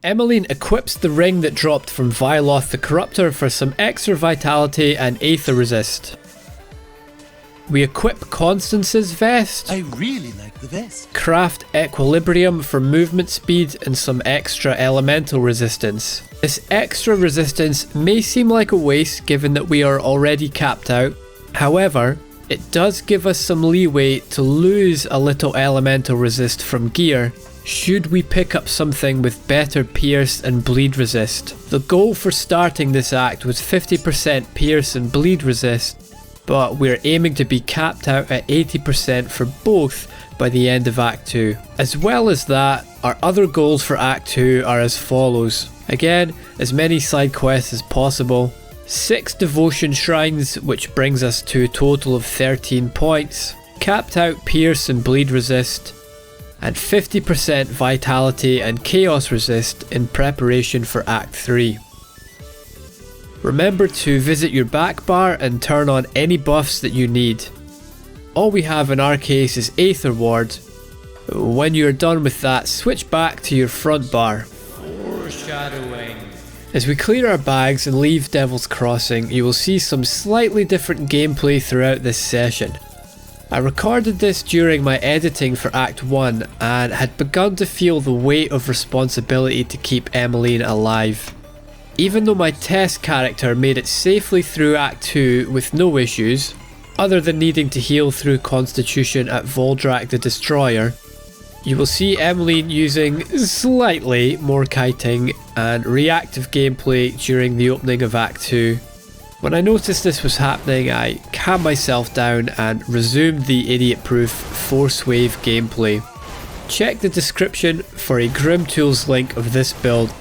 Emmeline equips the ring that dropped from Vyloth the Corruptor for some extra vitality and aether resist. We equip Constance's vest. I really like the vest. Craft Equilibrium for movement speed and some extra elemental resistance. This extra resistance may seem like a waste given that we are already capped out. However, it does give us some leeway to lose a little elemental resist from gear should we pick up something with better pierce and bleed resist. The goal for starting this act was 50% pierce and bleed resist, but we're aiming to be capped out at 80% for both by the end of Act 2. As well as that, our other goals for Act 2 are as follows. Again, as many side quests as possible, 6 devotion shrines, which brings us to a total of 13 points, capped out pierce and bleed resist, and 50% vitality and chaos resist in preparation for Act 3. Remember to visit your back bar and turn on any buffs that you need. All we have in our case is Aether Ward. When you're done with that, switch back to your front bar. Foreshadowing. As we clear our bags and leave Devil's Crossing, you will see some slightly different gameplay throughout this session. I recorded this during my editing for Act 1 and had begun to feel the weight of responsibility to keep Emmeline alive. Even though my test character made it safely through Act 2 with no issues, other than needing to heal through Constitution at Voldrak the Destroyer, you will see Emmeline using slightly more kiting and reactive gameplay during the opening of Act 2. When I noticed this was happening, I calmed myself down and resumed the idiot-proof Force Wave gameplay. Check the description for a Grim Tools link of this build.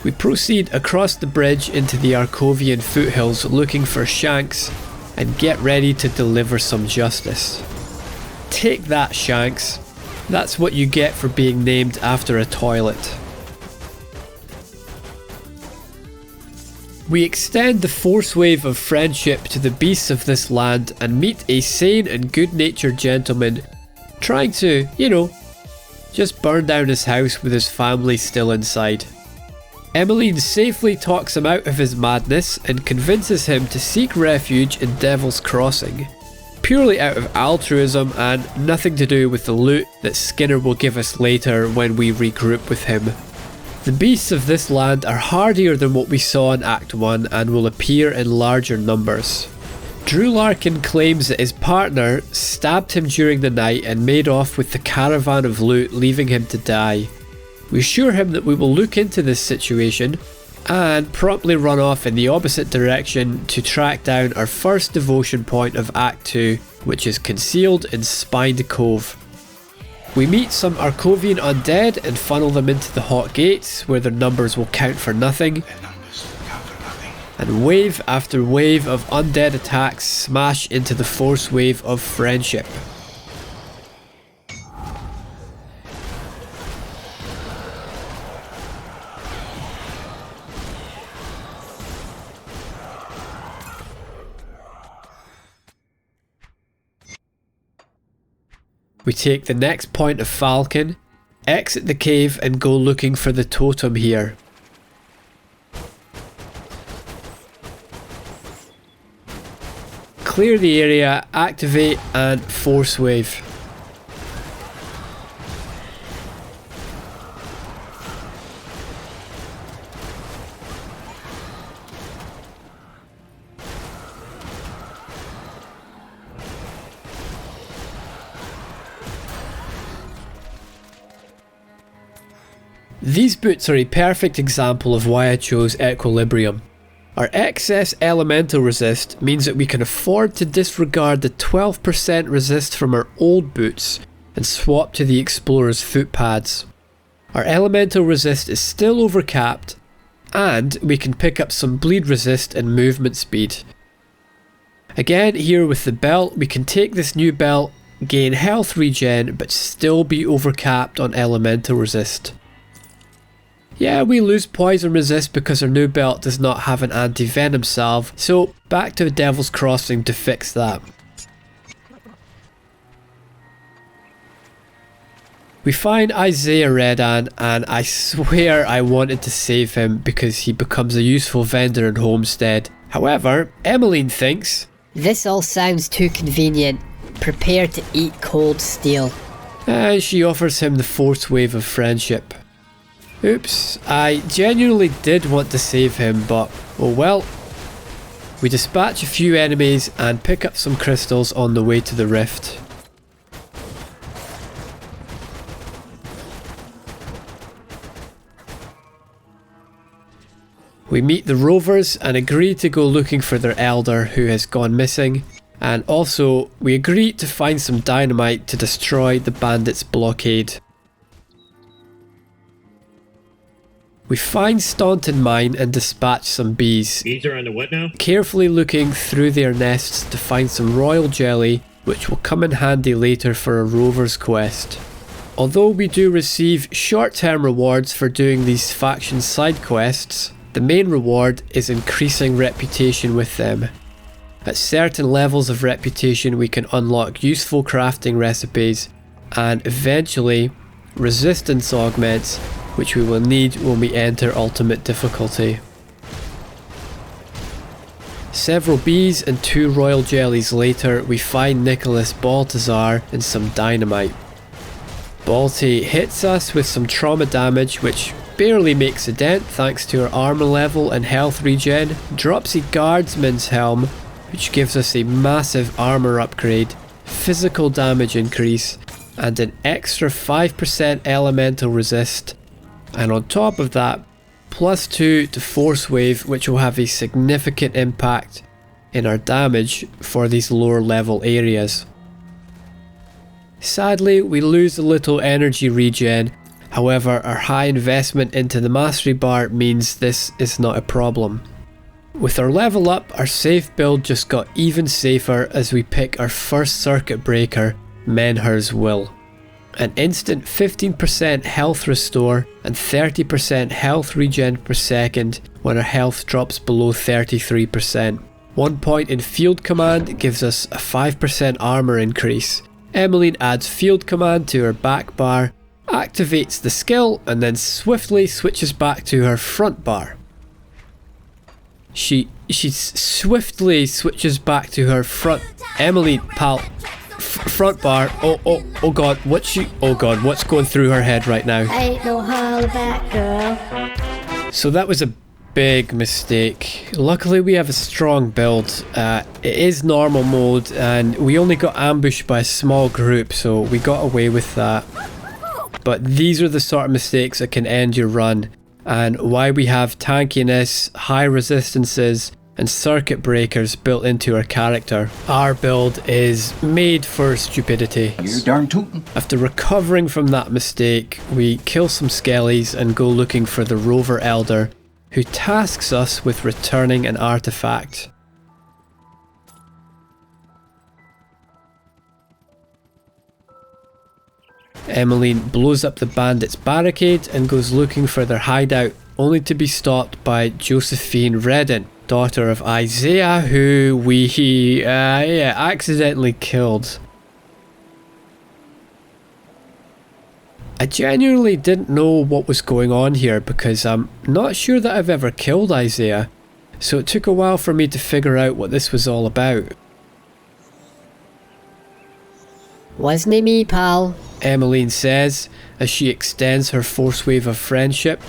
We proceed across the bridge into the Arkovian foothills looking for Shanks and get ready to deliver some justice. Take that, Shanks. That's what you get for being named after a toilet. We extend the force wave of friendship to the beasts of this land and meet a sane and good-natured gentleman trying to, just burn down his house with his family still inside. Emmeline safely talks him out of his madness and convinces him to seek refuge in Devil's Crossing, purely out of altruism and nothing to do with the loot that Skinner will give us later when we regroup with him. The beasts of this land are hardier than what we saw in Act 1 and will appear in larger numbers. Drew Larkin claims that his partner stabbed him during the night and made off with the caravan of loot, leaving him to die. We assure him that we will look into this situation and promptly run off in the opposite direction to track down our first devotion point of Act 2, which is concealed in Spined Cove. We meet some Arkovian undead and funnel them into the Hot Gates, where their numbers will count for nothing. And wave after wave of undead attacks smash into the force wave of friendship. We take the next point of Falcon, exit the cave and go looking for the totem here. Clear the area, activate and force wave. These boots are a perfect example of why I chose Equilibrium. Our excess elemental resist means that we can afford to disregard the 12% resist from our old boots and swap to the Explorer's foot pads. Our elemental resist is still overcapped, and we can pick up some bleed resist and movement speed. Again, here with the belt, we can take this new belt, gain health regen, but still be overcapped on elemental resist. Yeah, we lose poison resist because our new belt does not have an anti-venom salve, so back to Devil's Crossing to fix that. We find Isaiah Redan, and I swear I wanted to save him because he becomes a useful vendor in Homestead. However, Emmeline thinks, this all sounds too convenient. Prepare to eat cold steel. And she offers him the fourth wave of friendship. Oops, I genuinely did want to save him, but oh well. We dispatch a few enemies and pick up some crystals on the way to the rift. We meet the rovers and agree to go looking for their elder who has gone missing, and also we agree to find some dynamite to destroy the bandits' blockade. We find Staunton Mine and dispatch some bees. Bees are on the what now? Carefully looking through their nests to find some royal jelly, which will come in handy later for a rover's quest. Although we do receive short-term rewards for doing these faction side quests, the main reward is increasing reputation with them. At certain levels of reputation we can unlock useful crafting recipes and eventually resistance augments, which we will need when we enter ultimate difficulty. Several bees and 2 royal jellies later, we find Nicholas Baltazar and some dynamite. Balti hits us with some trauma damage, which barely makes a dent thanks to her armor level and health regen. Drops a guardsman's helm, which gives us a massive armor upgrade, physical damage increase, and an extra 5% elemental resist. And on top of that, +2 to force wave, which will have a significant impact in our damage for these lower level areas. Sadly, we lose a little energy regen. However, our high investment into the mastery bar means this is not a problem. With our level up, our safe build just got even safer as we pick our first circuit breaker, Menhir's Will. An instant 15% health restore and 30% health regen per second when our health drops below 33%. 1 point in field command gives us a 5% armor increase. Emmeline adds field command to her back bar, activates the skill, and then swiftly switches back to her front bar. She swiftly switches back to her front. Emmeline, pal, front bar. Oh god, what's going through her head right now? Ain't no hollaback girl. So that was a big mistake. Luckily we have a strong build. It is normal mode and we only got ambushed by a small group, so we got away with that. But these are the sort of mistakes that can end your run, and why we have tankiness, high resistances and circuit breakers built into our character. Our build is made for stupidity. You darn tootin'. After recovering from that mistake, we kill some skellies and go looking for the Rover Elder, who tasks us with returning an artifact. Emmeline blows up the bandits' barricade and goes looking for their hideout, only to be stopped by Josephine Redden, daughter of Isaiah, who we accidentally killed. I genuinely didn't know what was going on here because I'm not sure that I've ever killed Isaiah, so it took a while for me to figure out what this was all about. Wasn't it me, pal? Emmeline says as she extends her force wave of friendship.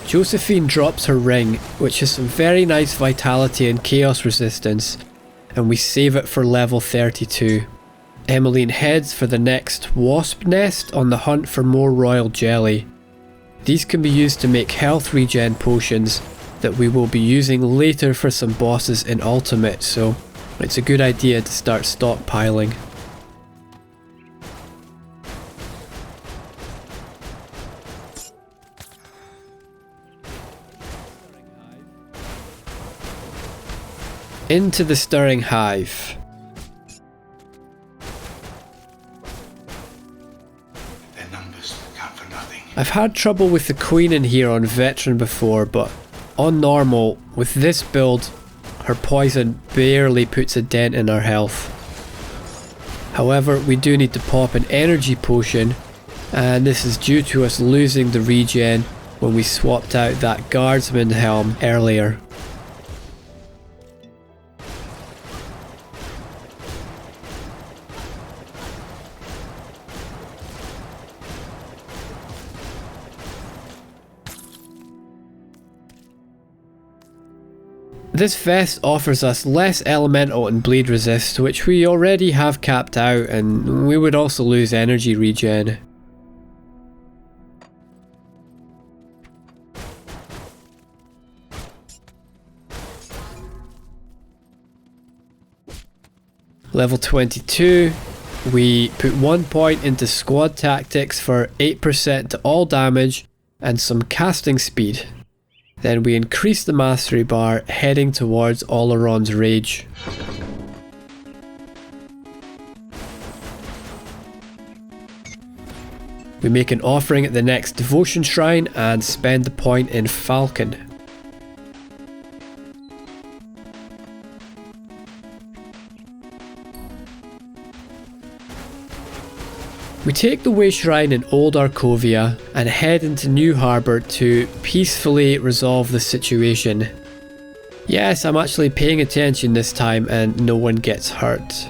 Josephine drops her ring, which has some very nice vitality and chaos resistance, and we save it for level 32. Emmeline heads for the next wasp nest on the hunt for more royal jelly. These can be used to make health regen potions that we will be using later for some bosses in Ultimate, so it's a good idea to start stockpiling. Into the Stirring Hive. Their numbers count for nothing. I've had trouble with the Queen in here on Veteran before, but on Normal, with this build, her poison barely puts a dent in her health. However, we do need to pop an energy potion, and this is due to us losing the regen when we swapped out that guardsman helm earlier. This vest offers us less elemental and bleed resist, which we already have capped out, and we would also lose energy regen. Level 22, we put 1 point into squad tactics for 8% to all damage and some casting speed. Then we increase the mastery bar, heading towards Oleron's Rage. We make an offering at the next devotion shrine and spend the point in Falcon. We take the way shrine in Old Arkovia and head into New Harbour to peacefully resolve the situation. Yes, I'm actually paying attention this time and no one gets hurt.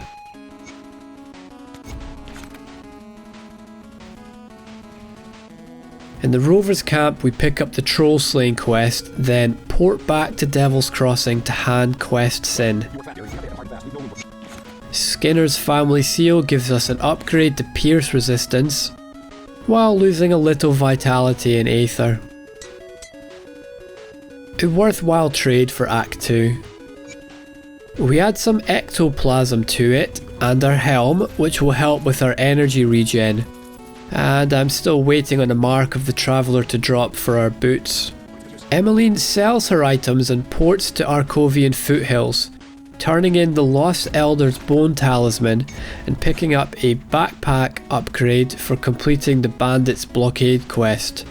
In the Rovers camp we pick up the Troll Slaying quest, then port back to Devil's Crossing to hand quest Sin. Skinner's family seal gives us an upgrade to pierce resistance, while losing a little vitality in aether. A worthwhile trade for Act 2. We add some ectoplasm to it and our helm, which will help with our energy regen, and I'm still waiting on a mark of the Traveller to drop for our boots. Emmeline sells her items and ports to Arkovian foothills, turning in the Lost Elder's Bone Talisman and picking up a backpack upgrade for completing the Bandit's Blockade quest.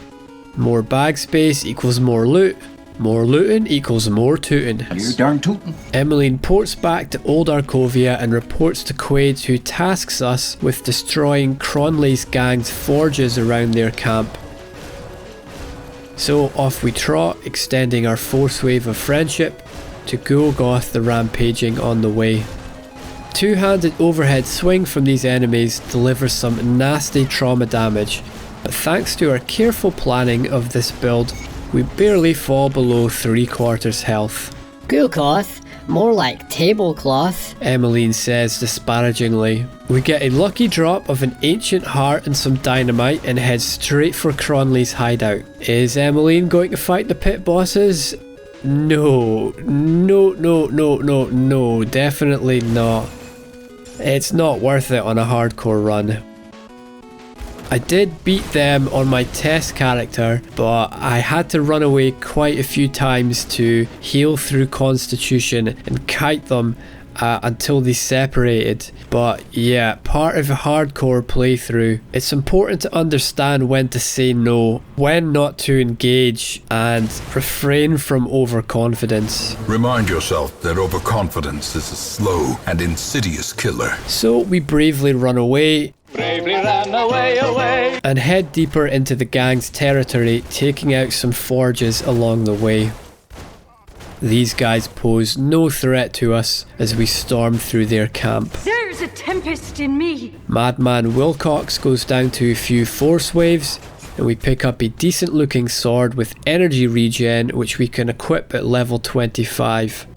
More bag space equals more loot. More looting equals more tootin'. You darn tootin'. Emmeline ports back to Old Arkovia and reports to Quaid, who tasks us with destroying Cronley's gang's forges around their camp. So off we trot, extending our force wave of friendship to Golgoth the rampaging on the way. Two-handed overhead swing from these enemies delivers some nasty trauma damage, but thanks to our careful planning of this build, we barely fall below 3/4 health. Golgoth? More like tablecloth. Emmeline says disparagingly. We get a lucky drop of an ancient heart and some dynamite and head straight for Cronley's hideout. Is Emmeline going to fight the pit bosses? No, definitely not. It's not worth it on a hardcore run. I did beat them on my test character, but I had to run away quite a few times to heal through Constitution and kite them until they separated. But yeah, part of a hardcore playthrough, it's important to understand when to say no, when not to engage, and refrain from overconfidence. Remind yourself that overconfidence is a slow and insidious killer. So we bravely run away. Bravely ran away. And head deeper into the gang's territory, taking out some forges along the way. These guys pose no threat to us as we storm through their camp. There's a tempest in me. Madman Wilcox goes down to a few force waves, and we pick up a decent looking sword with energy regen, which we can equip at level 25.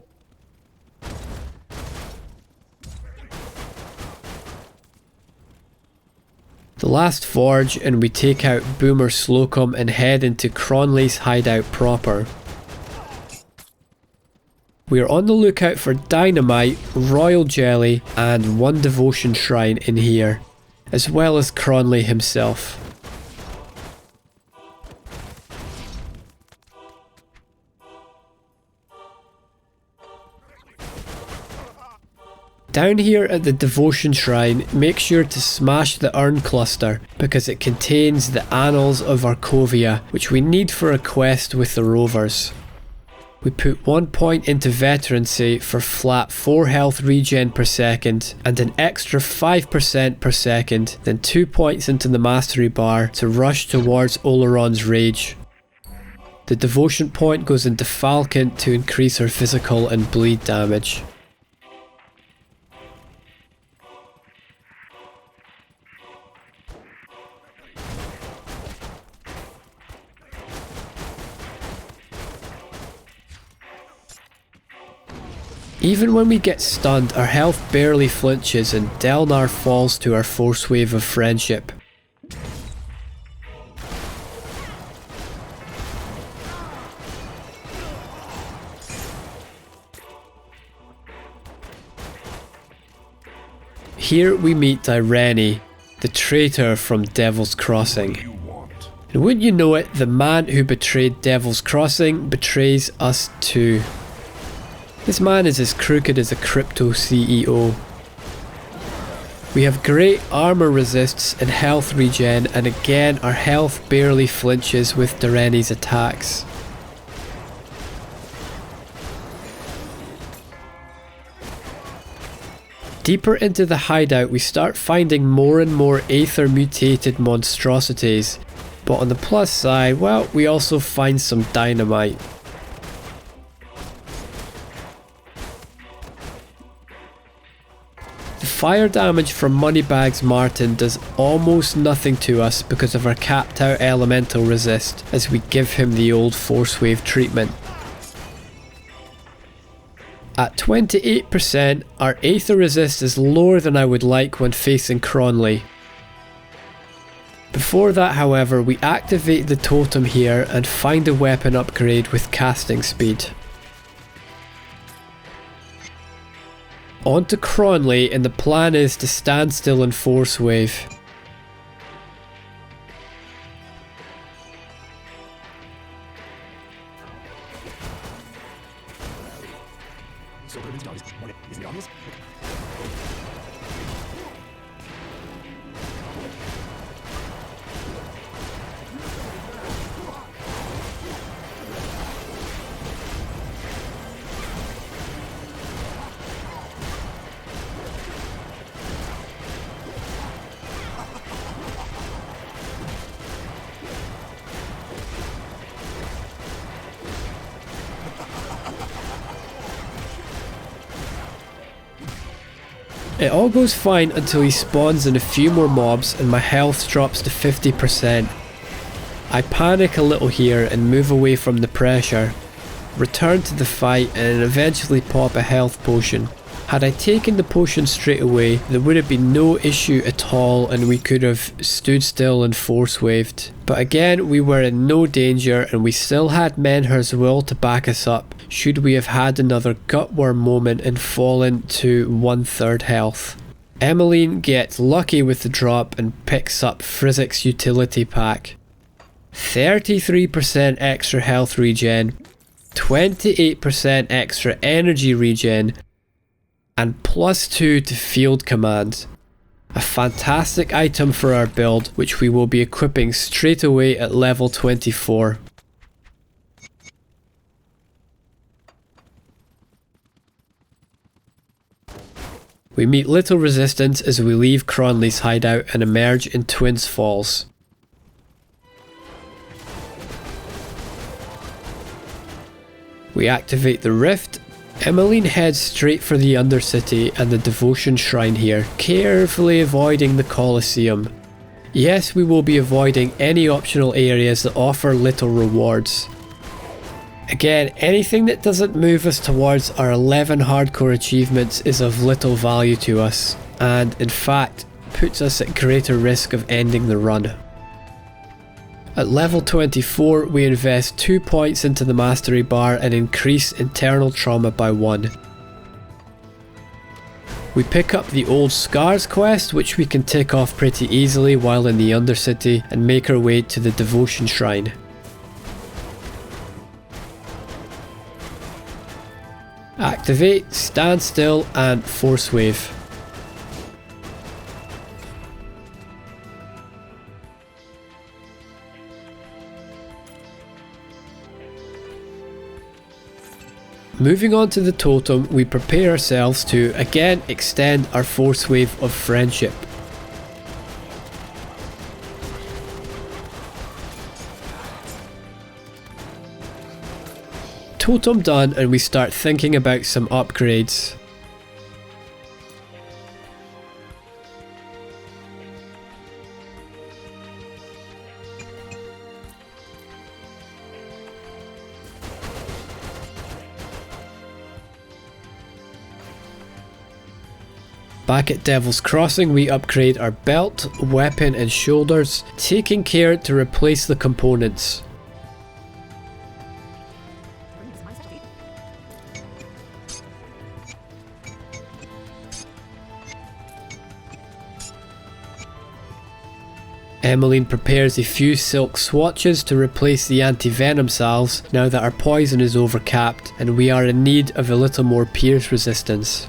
The last forge, and we take out Boomer Slocum and head into Cronley's hideout proper. We are on the lookout for dynamite, royal jelly, and one devotion shrine in here, as well as Cronley himself. Down here at the devotion shrine, make sure to smash the urn cluster because it contains the annals of Arkovia, which we need for a quest with the rovers. We put 1 point into veterancy for flat 4 health regen per second and an extra 5% per second, then 2 points into the mastery bar to rush towards Oleron's rage. The devotion point goes into Falcon to increase her physical and bleed damage. Even when we get stunned, our health barely flinches and Delnar falls to our force wave of friendship. Here we meet Irene, the traitor from Devil's Crossing. And wouldn't you know it, the man who betrayed Devil's Crossing betrays us too. This man is as crooked as a crypto CEO. We have great armor resists and health regen, and again our health barely flinches with Direne's attacks. Deeper into the hideout we start finding more and more aether mutated monstrosities, but on the plus side, well, we also find some dynamite. The fire damage from Moneybags Martin does almost nothing to us because of our capped out elemental resist as we give him the old force wave treatment. At 28%, our aether resist is lower than I would like when facing Cronley. Before that, however, we activate the totem here and find a weapon upgrade with casting speed. On to Cronley, and the plan is to stand still and force wave. It all goes fine until he spawns in a few more mobs and my health drops to 50%. I panic a little here and move away from the pressure, return to the fight and eventually pop a health potion. Had I taken the potion straight away, there would have been no issue at all and we could have stood still and force waved. But again, we were in no danger and we still had Menher's will to back us up, should we have had another gutworm moment and fallen to 1/3 health. Emmeline gets lucky with the drop and picks up Frizzic's utility pack. 33% extra health regen, 28% extra energy regen, and +2 to field command. A fantastic item for our build, which we will be equipping straight away at level 24. We meet little resistance as we leave Cronley's hideout and emerge in Twins Falls. We activate the rift. Emmeline heads straight for the Undercity and the Devotion Shrine here, carefully avoiding the Colosseum. Yes, we will be avoiding any optional areas that offer little rewards. Again, anything that doesn't move us towards our 11 hardcore achievements is of little value to us, and in fact, puts us at greater risk of ending the run. At level 24, we invest 2 points into the mastery bar and increase internal trauma by 1. We pick up the Old Scars quest, which we can tick off pretty easily while in the Undercity, and make our way to the Devotion Shrine. Activate, stand still, and force wave. Moving on to the totem, we prepare ourselves to again extend our force wave of friendship. Totem done, and we start thinking about some upgrades. Back at Devil's Crossing, we upgrade our belt, weapon and shoulders, taking care to replace the components. Emmeline prepares a few silk swatches to replace the anti-venom salves now that our poison is overcapped and we are in need of a little more pierce resistance.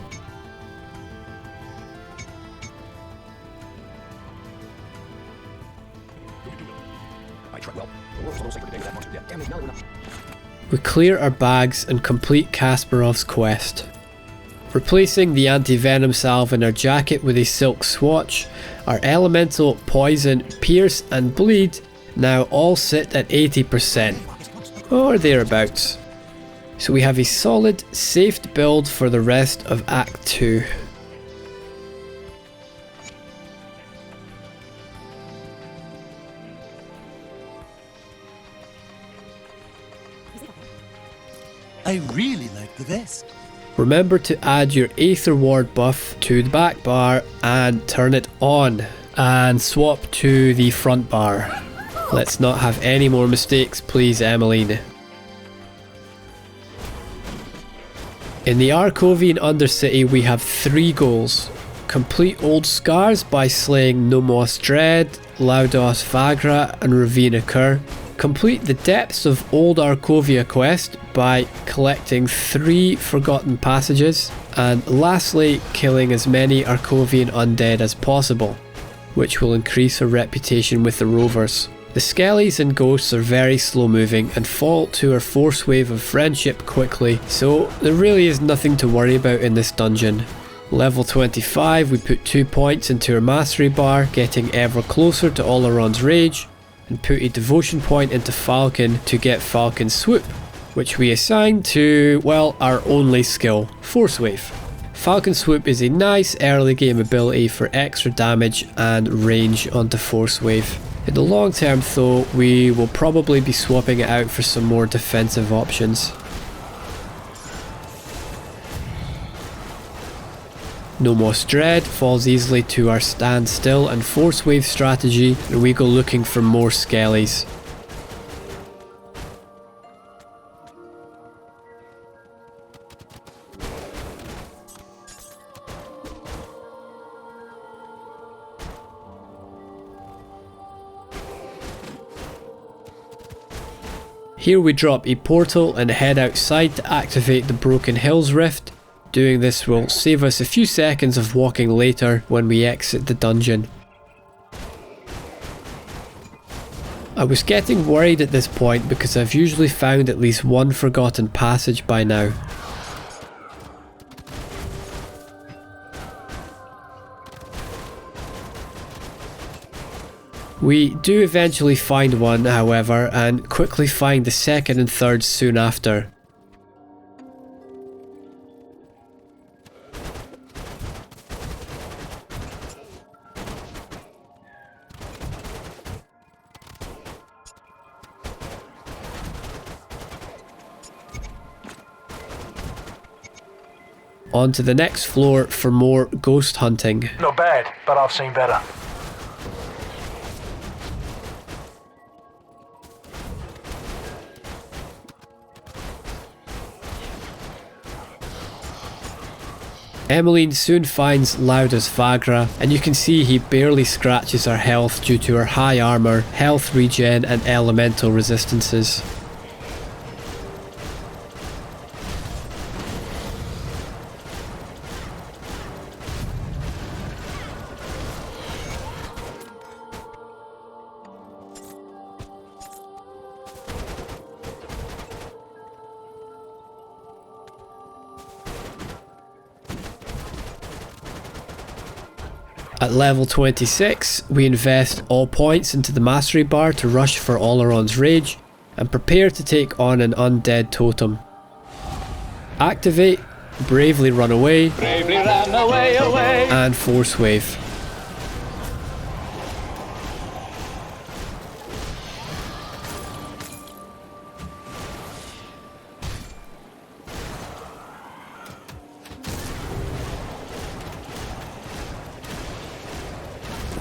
We clear our bags and complete Kasparov's quest. Replacing the anti-venom salve in our jacket with a silk swatch, our elemental, poison, pierce and bleed now all sit at 80%, or thereabouts. So we have a solid, safe build for the rest of Act 2. I really like the vest. Remember to add your aether ward buff to the back bar and turn it on, and swap to the front bar. Let's not have any more mistakes, please, Emmeline. In the Arcovian Undercity we have 3 goals. Complete Old Scars by slaying Nomos Dread, Laudos Vagra and Ravina Kur. Complete the Depths of Old Arcovia quest by collecting 3 Forgotten Passages, and lastly killing as many Arcovian undead as possible, which will increase our reputation with the rovers. The Skellies and Ghosts are very slow moving and fall to our force wave of friendship quickly, so there really is nothing to worry about in this dungeon. Level 25 we put 2 points into our mastery bar, getting ever closer to Oleron's Rage, and put a devotion point into Falcon to get Falcon Swoop, which we assign to, well, our only skill, Force Wave. Falcon Swoop is a nice early game ability for extra damage and range onto Force Wave. In the long term though, we will probably be swapping it out for some more defensive options. Nomos Dread falls easily to our stand still and force wave strategy, and we go looking for more Skellies. Here we drop a portal and head outside to activate the Broken Hills Rift. Doing this will save us a few seconds of walking later when we exit the dungeon. I was getting worried at this point because I've usually found at least one forgotten passage by now. We do eventually find one, however, and quickly find the second and third soon after. On to the next floor for more ghost hunting. Not bad, but I've seen better. Emmeline soon finds Laudos Vagra, and you can see he barely scratches our health due to her high armour, health regen and elemental resistances. At level 26, we invest all points into the mastery bar to rush for Oleron's Rage and prepare to take on an undead totem. Activate, bravely run away, Bravely run away, away. and Force Wave.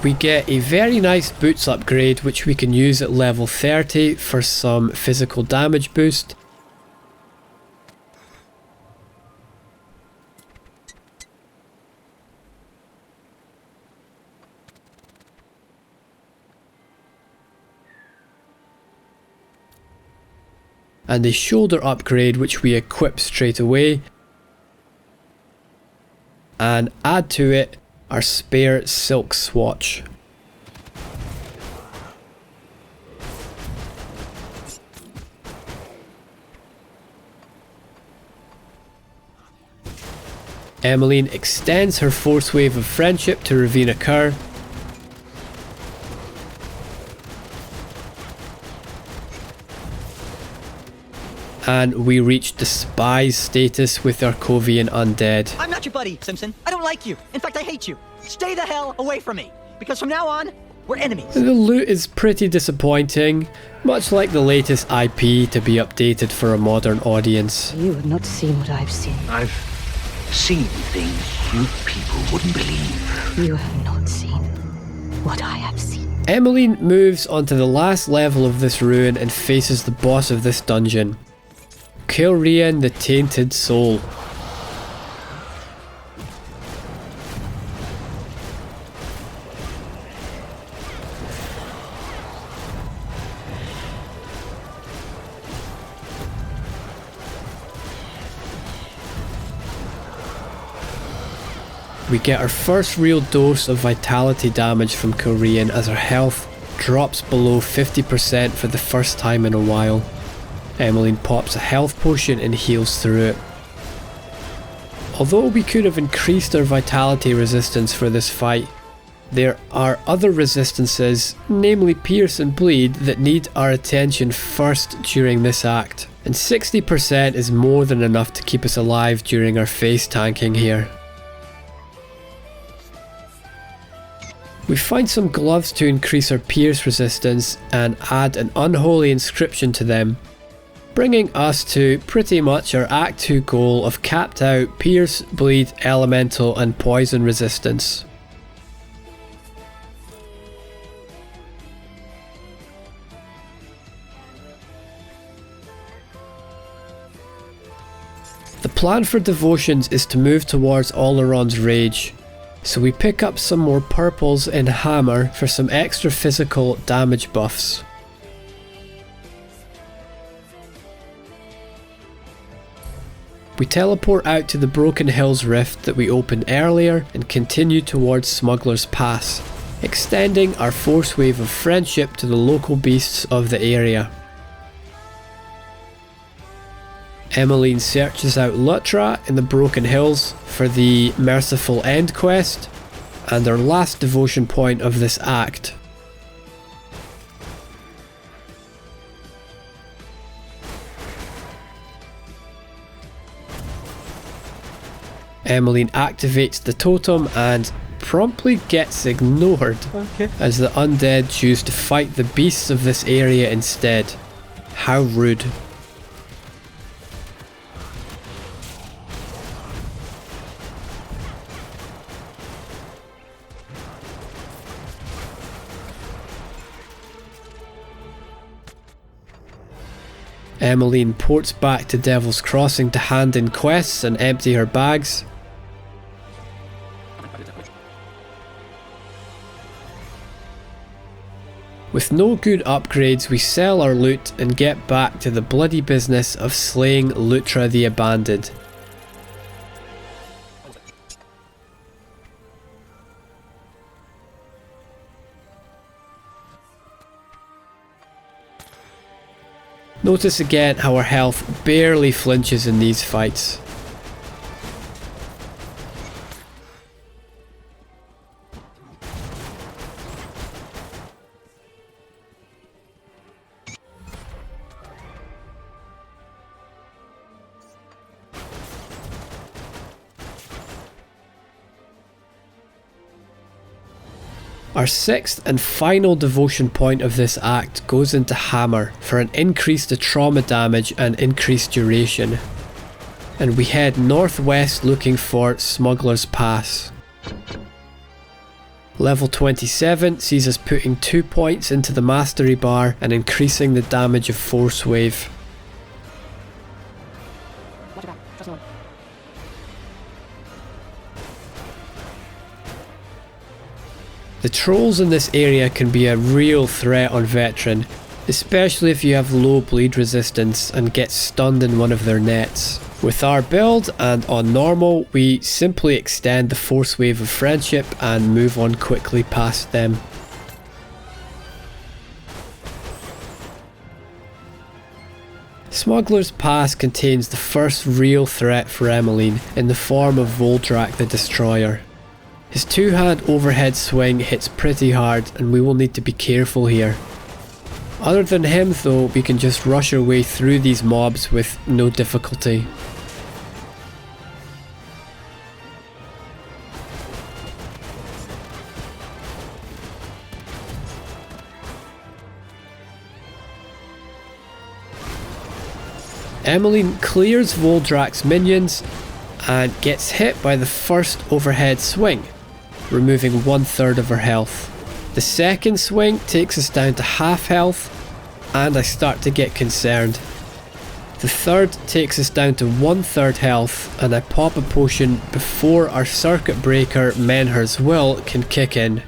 We get a very nice boots upgrade which we can use at level 30 for some physical damage boost. And a shoulder upgrade which we equip straight away. And add to it our spare silk swatch. Emmeline extends her Force Wave of Friendship to Ravina Kerr. And we reach Despise status with our Kovian Undead. I'm not your buddy, Simpson. I don't like you. In fact, I hate you. Stay the hell away from me. Because from now on, we're enemies. The loot is pretty disappointing, much like the latest IP to be updated for a modern audience. You have not seen what I've seen. I've seen things you people wouldn't believe. You have not seen what I have seen. Emmeline moves onto the last level of this ruin and faces the boss of this dungeon, Kilrian the Tainted Soul. We get our first real dose of vitality damage from Kilrian as our health drops below 50% for the first time in a while. Emmeline pops a health potion and heals through it. Although we could have increased our vitality resistance for this fight, there are other resistances, namely Pierce and Bleed, that need our attention first during this act, and 60% is more than enough to keep us alive during our face tanking here. We find some gloves to increase our Pierce resistance and add an unholy inscription to them, bringing us to pretty much our Act 2 goal of capped out Pierce, Bleed, Elemental and Poison resistance. The plan for Devotions is to move towards Oleron's Rage, so we pick up some more purples in Hammer for some extra physical damage buffs. We teleport out to the Broken Hills Rift that we opened earlier and continue towards Smuggler's Pass, extending our Force Wave of Friendship to the local beasts of the area. Emmeline searches out Lutra in the Broken Hills for the Merciful End quest, and our last devotion point of this act. Emmeline activates the totem and promptly gets ignored as the undead choose to fight the beasts of this area instead. How rude. Emmeline ports back to Devil's Crossing to hand in quests and empty her bags. With no good upgrades, we sell our loot and get back to the bloody business of slaying Lutra the Abandoned. Notice again how our health barely flinches in these fights. Our 6th and final devotion point of this act goes into Hammer for an increase to trauma damage and increased duration. And we head northwest looking for Smuggler's Pass. Level 27 sees us putting 2 points into the mastery bar and increasing the damage of Force Wave. The trolls in this area can be a real threat on Veteran, especially if you have low bleed resistance and get stunned in one of their nets. With our build and on normal, we simply extend the Force Wave of Friendship and move on quickly past them. Smuggler's Pass contains the first real threat for Emmeline in the form of Voldrak the Destroyer. His two-hand overhead swing hits pretty hard and we will need to be careful here. Other than him though, we can just rush our way through these mobs with no difficulty. Emmeline clears Voldrak's minions and gets hit by the first overhead swing, removing 1/3 of her health. The second swing takes us down to half health and I start to get concerned. The third takes us down to 1/3 health and I pop a potion before our circuit breaker Menhir's Will can kick in.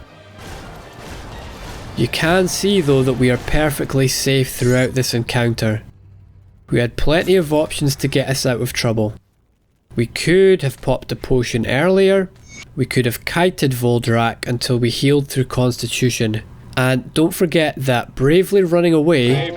You can see though that we are perfectly safe throughout this encounter. We had plenty of options to get us out of trouble. We could have popped a potion earlier, we could have kited Voldrak until we healed through Constitution, and don't forget that bravely running away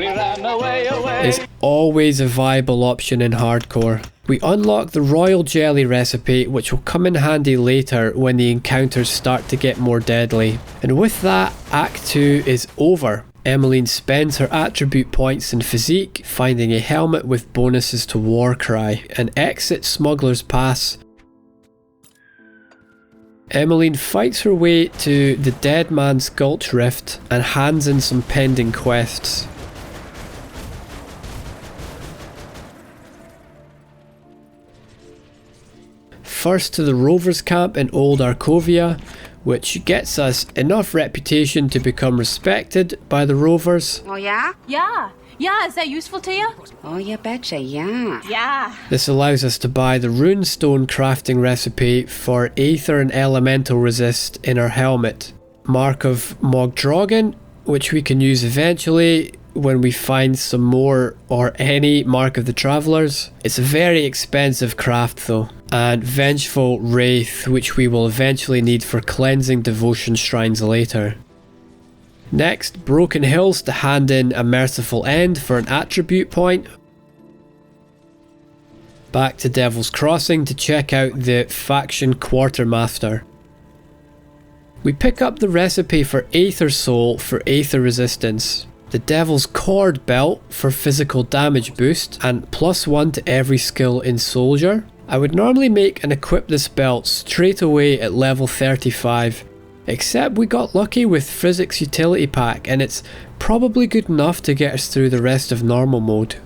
is always a viable option in Hardcore. We unlock the Royal Jelly recipe, which will come in handy later when the encounters start to get more deadly. And with that, Act 2 is over. Emmeline spends her attribute points in Physique, finding a helmet with bonuses to Warcry, and exits Smuggler's Pass. Emmeline fights her way to the Dead Man's Gulch Rift and hands in some pending quests. First to the Rovers camp in Old Arkovia, which gets us enough reputation to become respected by the Rovers. Oh yeah? Yeah, is that useful to you? Oh, you betcha, yeah. Yeah. This allows us to buy the runestone crafting recipe for Aether and Elemental resist in our helmet. Mark of Mogdrogan, which we can use eventually when we find some more or any Mark of the Travellers. It's a very expensive craft though. And Vengeful Wraith, which we will eventually need for cleansing devotion shrines later. Next, Broken Hills to hand in a Merciful End for an attribute point. Back to Devil's Crossing to check out the Faction Quartermaster. We pick up the recipe for Aether Soul for Aether resistance, the Devil's Cord belt for physical damage boost and +1 to every skill in Soldier. I would normally make and equip this belt straight away at level 35, except we got lucky with Physics Utility Pack and it's probably good enough to get us through the rest of normal mode.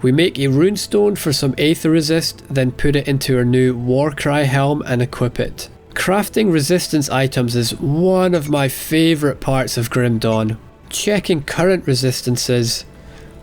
We make a runestone for some Aether resist, then put it into our new Warcry helm and equip it. Crafting resistance items is one of my favourite parts of Grim Dawn. Checking current resistances,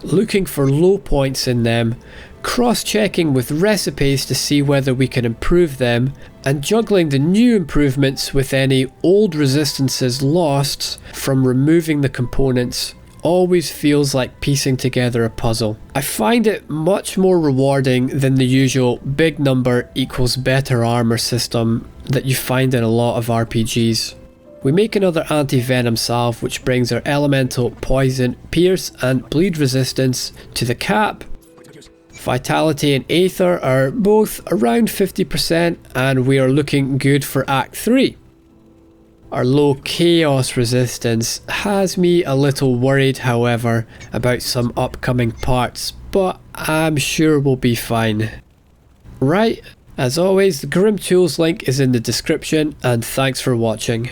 looking for low points in them, cross-checking with recipes to see whether we can improve them, and juggling the new improvements with any old resistances lost from removing the components always feels like piecing together a puzzle. I find it much more rewarding than the usual big number equals better armor system that you find in a lot of RPGs. We make another anti-venom salve which brings our elemental poison, pierce and bleed resistance to the cap, Vitality and Aether are both around 50% and we are looking good for Act 3. Our low chaos resistance has me a little worried, however, about some upcoming parts, but I'm sure we'll be fine. Right, as always, the Grim Tools link is in the description, and thanks for watching.